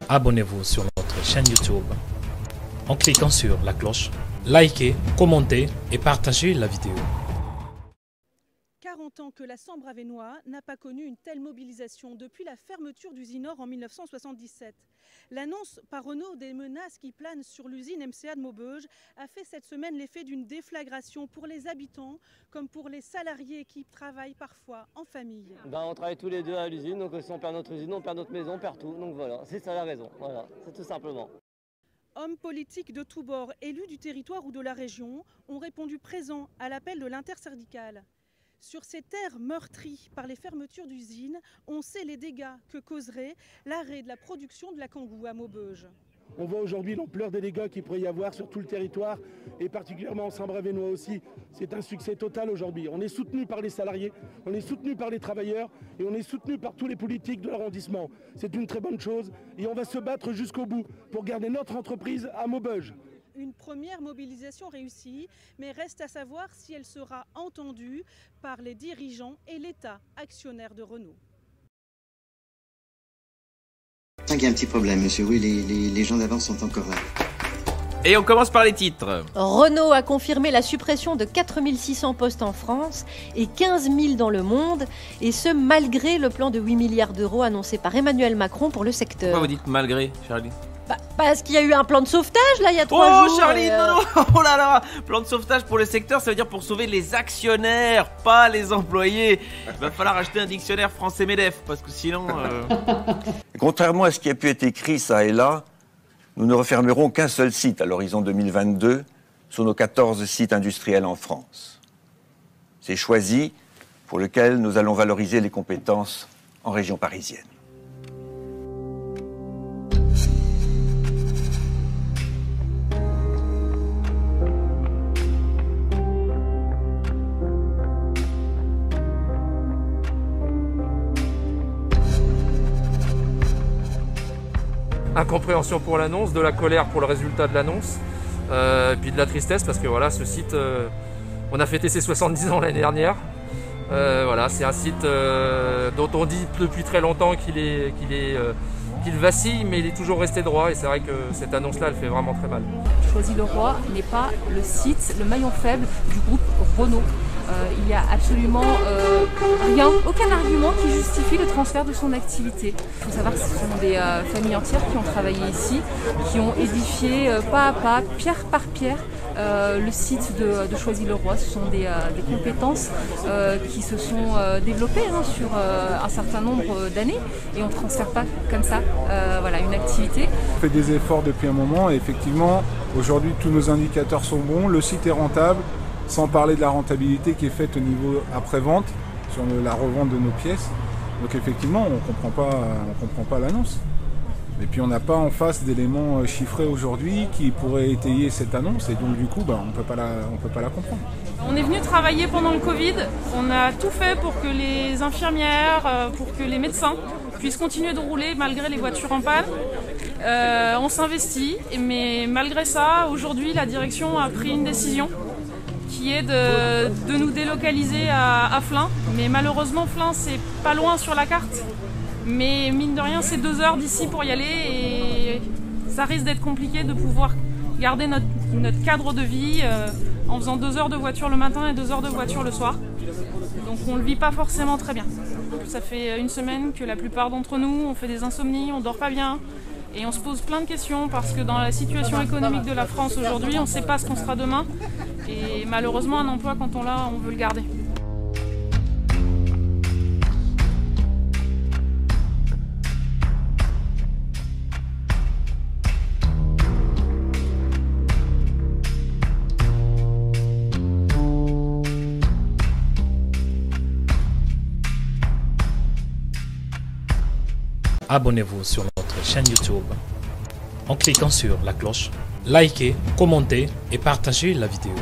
Abonnez-vous sur notre chaîne YouTube en cliquant sur la cloche, likez, commentez et partagez la vidéo. 40 ans que la Sambre-Avesnois n'a pas connu une telle mobilisation depuis la fermeture d'usine Or en 1977. L'annonce par Renault des menaces qui planent sur l'usine MCA de Maubeuge a fait cette semaine l'effet d'une déflagration pour les habitants comme pour les salariés qui travaillent parfois en famille. On travaille tous les deux à l'usine, donc si on perd notre usine, on perd notre maison, on perd tout. Donc voilà, c'est ça la raison, voilà, c'est tout simplement. Hommes politiques de tous bords, élus du territoire ou de la région, ont répondu présents à l'appel de l'intersyndicale. Sur ces terres meurtries par les fermetures d'usines, on sait les dégâts que causerait l'arrêt de la production de la Kangoo à Maubeuge. On voit aujourd'hui l'ampleur des dégâts qu'il pourrait y avoir sur tout le territoire et particulièrement en Sambre-Avesnois aussi. C'est un succès total aujourd'hui. On est soutenu par les salariés, on est soutenu par les travailleurs et on est soutenu par tous les politiques de l'arrondissement. C'est une très bonne chose et on va se battre jusqu'au bout pour garder notre entreprise à Maubeuge. Une première mobilisation réussie, mais reste à savoir si elle sera entendue par les dirigeants et l'État actionnaire de Renault. Il y a un petit problème, monsieur. Oui, les gens d'avant sont encore là. Et on commence par les titres. Renault a confirmé la suppression de 4600 postes en France et 15 000 dans le monde, et ce malgré le plan de 8 milliards d'euros annoncé par Emmanuel Macron pour le secteur. Pourquoi vous dites malgré, Charlie? Parce qu'il y a eu un plan de sauvetage là il y a 3 jours. Oh Charlie, non, oh là là. Plan de sauvetage pour le secteur, ça veut dire pour sauver les actionnaires, pas les employés. Il va falloir acheter un dictionnaire français MEDEF, parce que sinon... Contrairement à ce qui a pu être écrit ça et là, nous ne refermerons qu'un seul site à l'horizon 2022 sur nos 14 sites industriels en France. C'est choisi, pour lequel nous allons valoriser les compétences en région parisienne. Incompréhension pour l'annonce, de la colère pour le résultat de l'annonce, puis de la tristesse parce que voilà, ce site, on a fêté ses 70 ans l'année dernière. Voilà, c'est un site dont on dit depuis très longtemps qu'il vacille, mais il est toujours resté droit, et c'est vrai que cette annonce-là, elle fait vraiment très mal. Choisy-le-Roi n'est pas le site, le maillon faible du groupe Renault. Il n'y a absolument rien, aucun argument qui justifie le transfert de son activité. Il faut savoir que ce sont des familles entières qui ont travaillé ici, qui ont édifié pas à pas, pierre par pierre, le site de Choisy-le-Roi. Ce sont des compétences qui se sont développées sur un certain nombre d'années, et on ne transfère pas comme ça voilà, une activité. On fait des efforts depuis un moment et effectivement, aujourd'hui tous nos indicateurs sont bons, le site est rentable, sans parler de la rentabilité qui est faite au niveau après-vente, sur la revente de nos pièces. Donc effectivement, on comprend pas l'annonce. Et puis on n'a pas en face d'éléments chiffrés aujourd'hui qui pourraient étayer cette annonce, et donc du coup on peut pas la comprendre. On est venu travailler pendant le Covid, on a tout fait pour que les infirmières, pour que les médecins puissent continuer de rouler malgré les voitures en panne. On s'investit, mais malgré ça, aujourd'hui la direction a pris une décision qui est de nous délocaliser à Flins. Mais malheureusement, Flins, c'est pas loin sur la carte. Mais mine de rien, c'est 2 heures d'ici pour y aller, et ça risque d'être compliqué de pouvoir garder notre cadre de vie en faisant 2 heures de voiture le matin et 2 heures de voiture le soir. Donc on le vit pas forcément très bien. Ça fait une semaine que la plupart d'entre nous, on fait des insomnies, on dort pas bien. Et on se pose plein de questions parce que dans la situation économique de la France aujourd'hui, on ne sait pas ce qu'on sera demain. Et malheureusement, un emploi, quand on l'a, on veut le garder. Abonnez-vous sur notre chaîne YouTube en cliquant sur la cloche, likez, commentez et partagez la vidéo.